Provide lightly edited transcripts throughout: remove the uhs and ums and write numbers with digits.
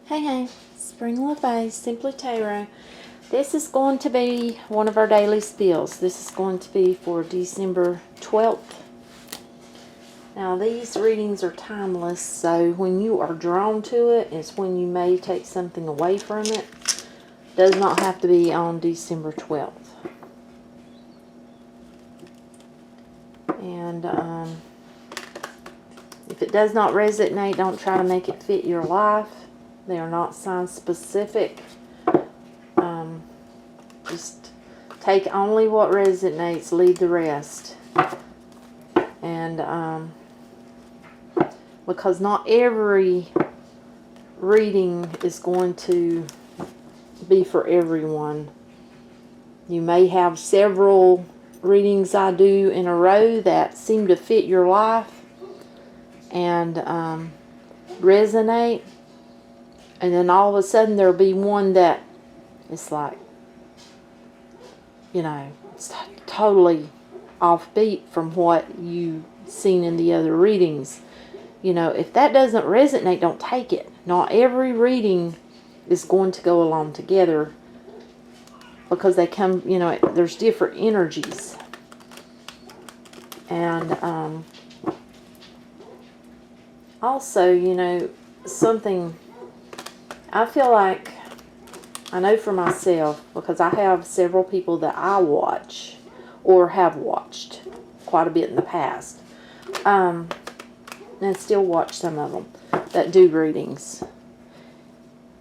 Hey, Spring LaFay, Simply Tarot. This is going to be one of our daily spills. This is going to be for December 12th. Now, these readings are timeless, so when you are drawn to it, it's when you may take something away from it. Does not have to be on December 12th. And if it does not resonate, don't try to make it fit your life. They are not sign specific. Just take only what resonates, leave the rest. And because not every reading is going to be for everyone. You may have several readings I do in a row that seem to fit your life and resonate, and then all of a sudden there'll be one that it's like, you know, it's totally offbeat from what you've seen in the other readings. You know, if that doesn't resonate, don't take it. Not every reading is going to go along together because they come, you know, there's different energies. And also, you know, something I feel like, I know for myself, because I have several people that I watch or have watched quite a bit in the past, and still watch some of them that do readings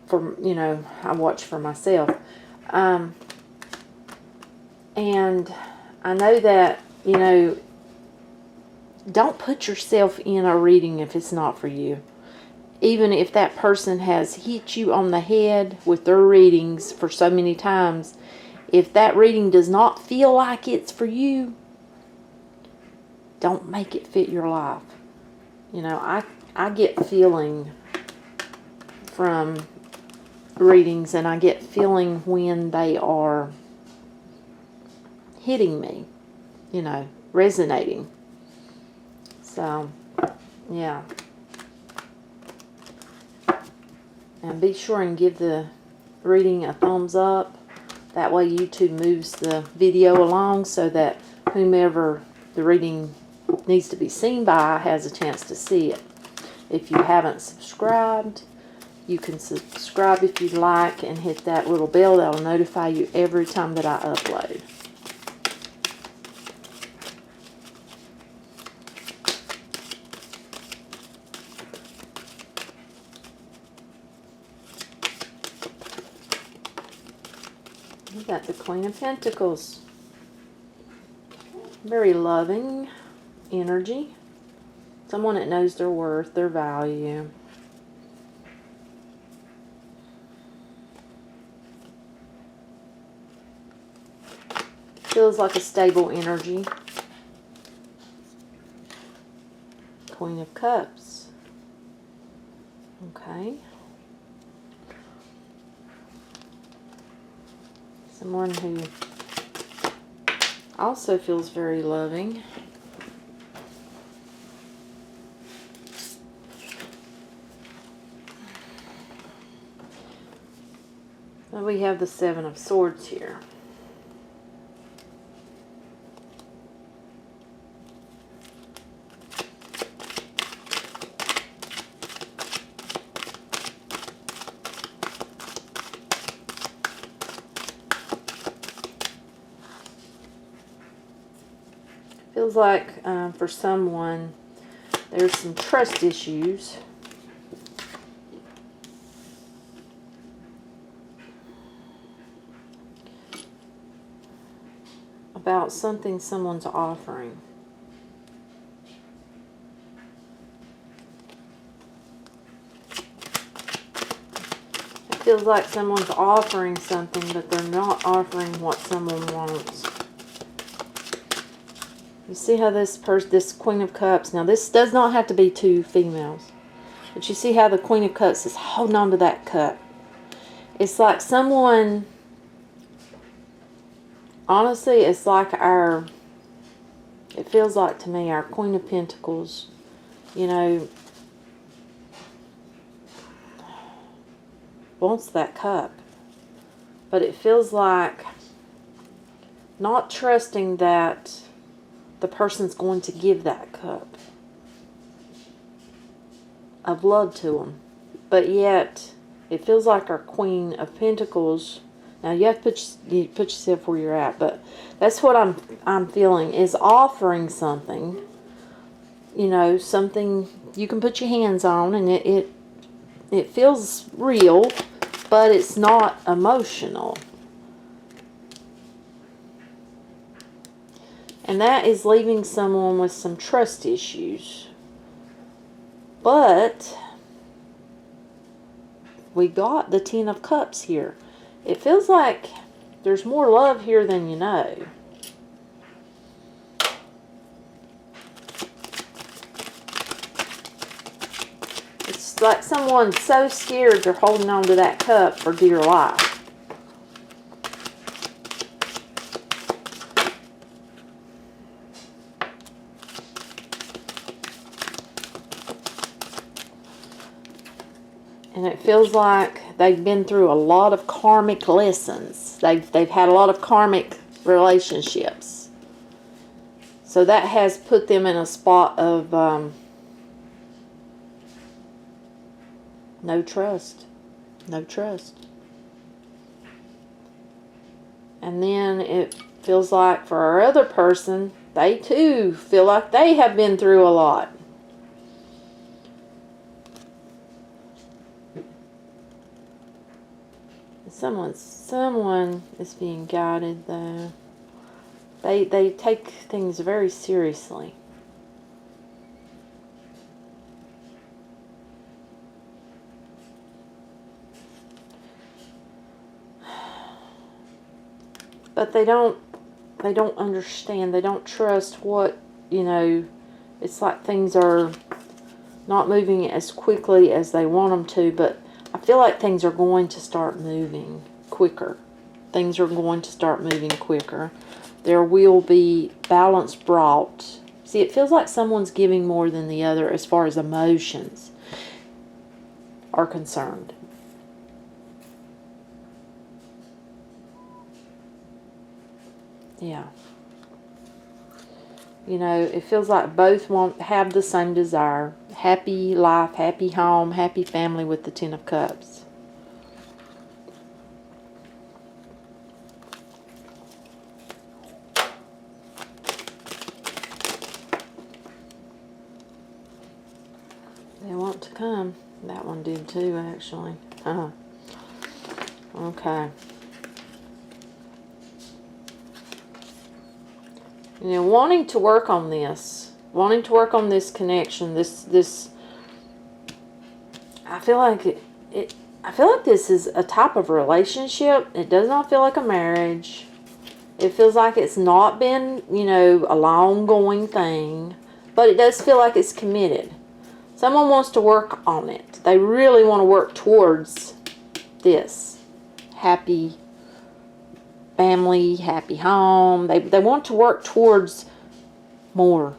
for, you know, I watch for myself. And I know that, you know, don't put yourself in a reading if it's not for you. Even if that person has hit you on the head with their readings for so many times, if that reading does not feel like it's for you, don't make it fit your life. You know, I get feeling from readings, and I get feeling when they are hitting me, you know, resonating. So, yeah. And be sure and give the reading a thumbs up. That way YouTube moves the video along so that whomever the reading needs to be seen by has a chance to see it. If you haven't subscribed, you can subscribe if you'd like and hit that little bell. That'll notify you every time that I upload. We got the Queen of Pentacles. Very loving energy. Someone that knows their worth, their value. Feels like a stable energy. Queen of Cups. Okay. Someone who also feels very loving. And we have the Seven of Swords here. Feels like for someone there's some trust issues. About something someone's offering. It feels like someone's offering something, but they're not offering what someone wants. You see how this Queen of Cups, now this does not have to be two females, but you see how the Queen of Cups is holding on to that cup. It's like someone, honestly, it's like it feels like to me, our Queen of Pentacles, you know, wants that cup. But it feels like not trusting that the person's going to give that cup of love to them. But yet, it feels like our Queen of Pentacles. Now you have to put yourself where you're at, but that's what I'm feeling, is offering something. You know, something you can put your hands on, and it feels real, but it's not emotional. And that is leaving someone with some trust issues. But we got the Ten of Cups here. It feels like there's more love here than you know. It's like someone's so scared they're holding on to that cup for dear life. And it feels like they've been through a lot of karmic lessons. They've had a lot of karmic relationships. So that has put them in a spot of no trust. No trust. And then it feels like for our other person, they too feel like they have been through a lot. Someone is being guided though. They take things very seriously. But they don't understand. They don't trust what, you know, it's like things are not moving as quickly as they want them to, but I feel like things are going to start moving quicker. Things are going to start moving quicker. There will be balance brought. See, it feels like someone's giving more than the other as far as emotions are concerned. Yeah. You know, it feels like both have the same desire. Happy life, happy home, happy family with the Ten of Cups. They want to come. That one did too, actually. Okay. You know, wanting to work on this connection, this I feel like I feel like this is a type of relationship. It does not feel like a marriage. It feels like it's not been, you know, a long-going thing, but it does feel like it's committed. Someone wants to work on it. They really want to work towards this happy family, happy home. They want to work towards more.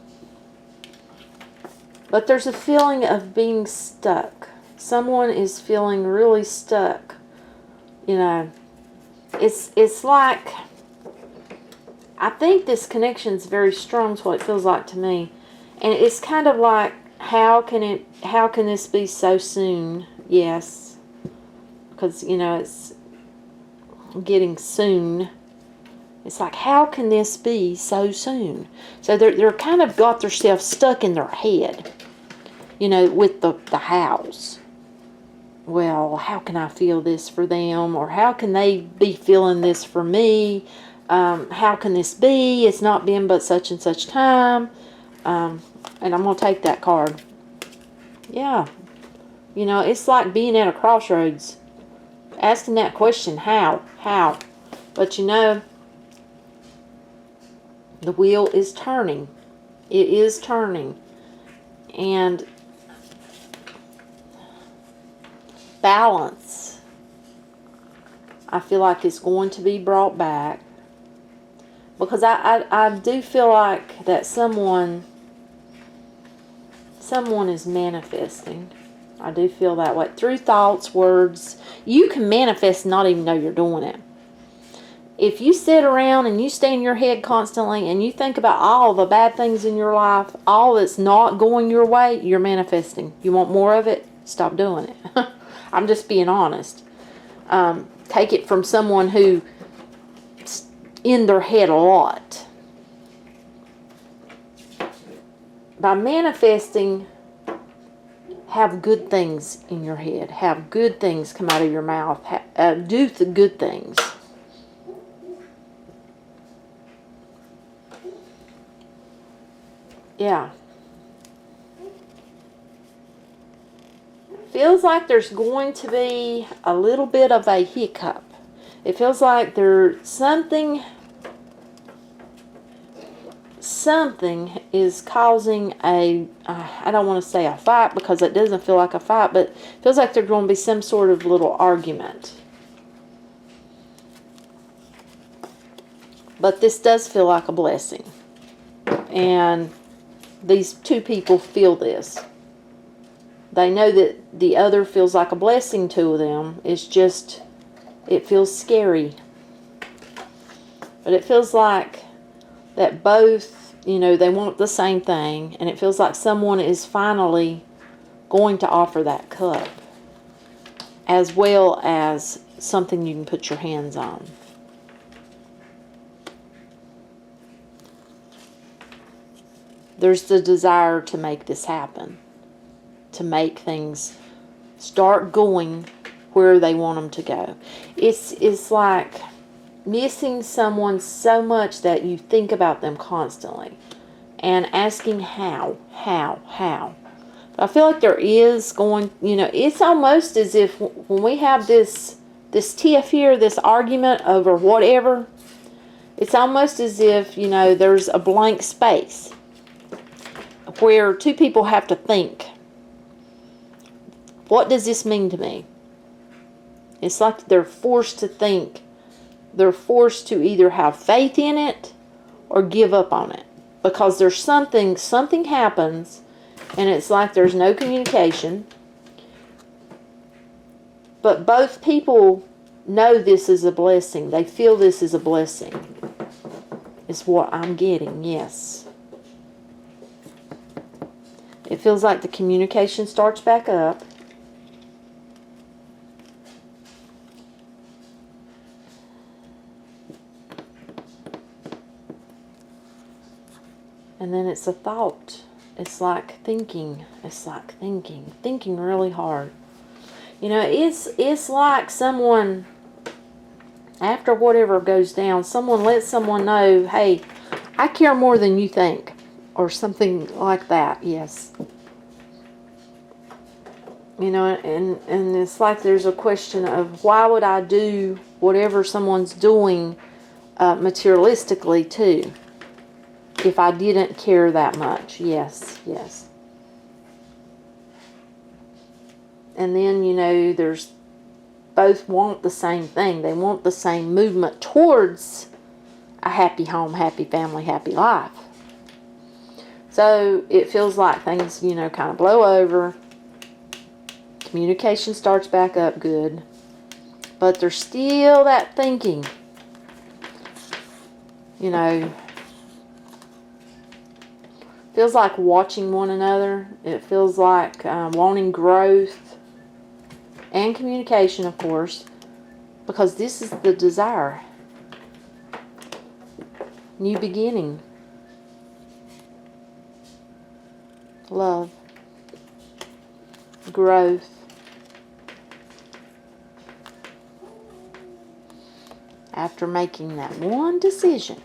But there's a feeling of being stuck. Someone is feeling really stuck. You know, it's like, I think this connection is very strong, is what it feels like to me. And it's kind of like, how can this be so soon? Yes. Because, you know, it's getting soon. It's like, how can this be so soon? So they're kind of got themselves stuck in their head, you know, with the house. Well, how can I feel this for them? Or how can they be feeling this for me? How can this be? It's not been but such and such time. And I'm going to take that card. Yeah. You know, it's like being at a crossroads. Asking that question, how? How? But you know, the wheel is turning. It is turning. And balance, I feel like it's going to be brought back. Because I do feel like that someone is manifesting. I do feel that way. Through thoughts, words. You can manifest and not even know you're doing it. If you sit around and you stay in your head constantly and you think about all the bad things in your life, all that's not going your way, you're manifesting. You want more of it? Stop doing it. I'm just being honest. Take it from someone who's in their head a lot. By manifesting, have good things in your head. Have good things come out of your mouth. Do the good things. Yeah. Feels like there's going to be a little bit of a hiccup. It feels like there's something is causing a, I don't want to say a fight because it doesn't feel like a fight, but it feels like there's going to be some sort of little argument. But this does feel like a blessing. And these two people feel this. They know that the other feels like a blessing to them. It's just, it feels scary. But it feels like that both, you know, they want the same thing. And it feels like someone is finally going to offer that cup. As well as something you can put your hands on. There's the desire to make this happen. To make things start going where they want them to go. It's like missing someone so much that you think about them constantly. And asking how. I feel like there is going, you know, it's almost as if when we have this tiff here, this argument over whatever, it's almost as if, you know, there's a blank space where two people have to think, what does this mean to me? It's like they're forced to think. They're forced to either have faith in it or give up on it. Because there's something happens, and it's like there's no communication. But both people know this is a blessing. They feel this is a blessing. Is what I'm getting, yes. It feels like the communication starts back up. And then it's a thought. It's like thinking. It's like thinking. Thinking really hard. You know, it's like someone, after whatever goes down, someone lets someone know, hey, I care more than you think. Or something like that, yes. You know, and it's like there's a question of why would I do whatever someone's doing materialistically too, if I didn't care that much. Yes. And then, you know, there's both want the same thing. They want the same movement towards a happy home, happy family, happy life. So it feels like things, you know, kind of blow over. Communication starts back up good. But there's still that thinking. You know, feels like watching one another. It feels like wanting growth and communication, of course, because this is the desire. New beginning. Love. Growth. After making that one decision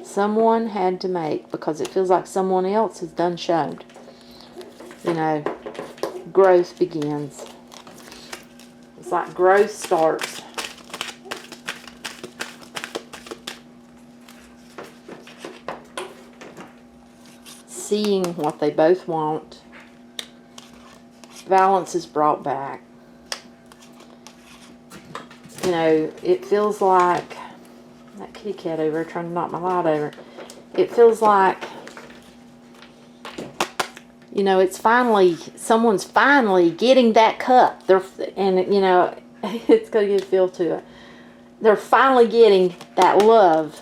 someone had to make, because it feels like someone else has done showed, you know, growth begins. It's like growth starts. Seeing what they both want. Balance is brought back. You know, it feels like that kitty cat over trying to knock my light over. It feels like, You know, it's finally, someone's finally getting that cup. And you know, it's got a good feel to it. They're finally getting that love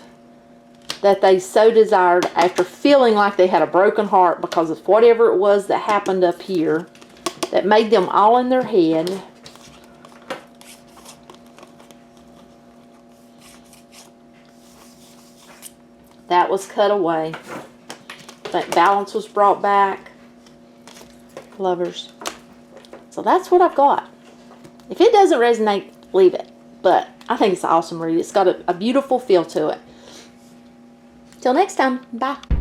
that they so desired after feeling like they had a broken heart because of whatever it was that happened up here that made them all in their head. That was cut away. That balance was brought back. Lovers. So that's what I've got. If it doesn't resonate, leave it. But I think it's an awesome read. It's got a beautiful feel to it. Till next time. Bye.